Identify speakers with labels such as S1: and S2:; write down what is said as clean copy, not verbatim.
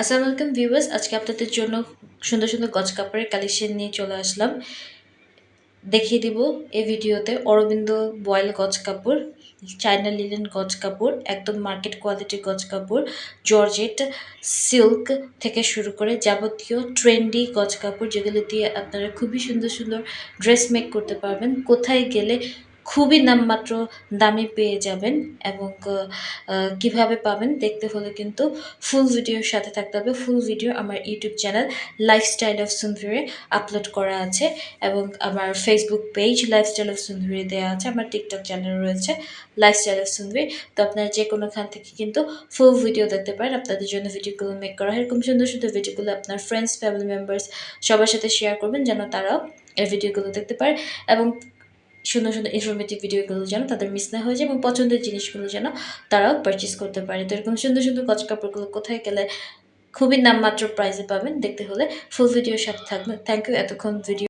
S1: আসসালামু আলাইকুম ভিউয়ার্স, আজকে আপনাদের জন্য সুন্দর সুন্দর গজ কাপড়ের কালেকশন নিয়ে চলে আসলাম। দেখিয়ে দিব এই ভিডিওতে অরবিন্দ বয়েল গজ কাপড়, চায়না লিনেন গজ কাপড়, একদম মার্কেট কোয়ালিটির গজ কাপড়, জর্জেট, সিল্ক থেকে শুরু করে যাবতীয় ট্রেন্ডি গজ কাপড়, যেগুলো দিয়ে আপনারা খুবই সুন্দর সুন্দর ড্রেস মেক করতে পারবেন। কোথায় গেলে খুবই নামমাত্র দামে পেয়ে যাবেন এবং কিভাবে পাবেন দেখতে হলে কিন্তু ফুল ভিডিওর সাথে থাকতে হবে। ফুল ভিডিও আমার ইউটিউব চ্যানেল লাইফস্টাইল অফ সুন্দরী আপলোড করা আছে এবং আমার ফেসবুক পেজ লাইফস্টাইল অফ সুন্দরী দেওয়া আছে। আমার টিকটক চ্যানেল রয়েছে লাইফস্টাইল অফ সুন্দরী। তো আপনারা যে কোনোখান থেকে কিন্তু ফুল ভিডিও দেখতে পারেন। আপনাদের জন্য ভিডিওগুলো মেক করা হয়। এরকম সুন্দর সুন্দর ভিডিওগুলো আপনার ফ্রেন্ডস, ফ্যামিলি মেম্বার্স সবার সাথে শেয়ার করবেন, যেন তারাও এই ভিডিওগুলো দেখতে পারে এবং সুন্দর সুন্দর ইনফরমেটিভ ভিডিওগুলো যেন তাদের মিস না হয়ে যায় এবং পছন্দের জিনিসগুলো যেন তারাও পারচেস করতে পারে। তো এরকম সুন্দর সুন্দর গজ কাপড়গুলো কোথায় গেলে খুবই নামমাত্র প্রাইসে পাবেন দেখতে হলে ফুল ভিডিওর সাথে থাকবেন। থ্যাংক ইউ এতক্ষণ ভিডিও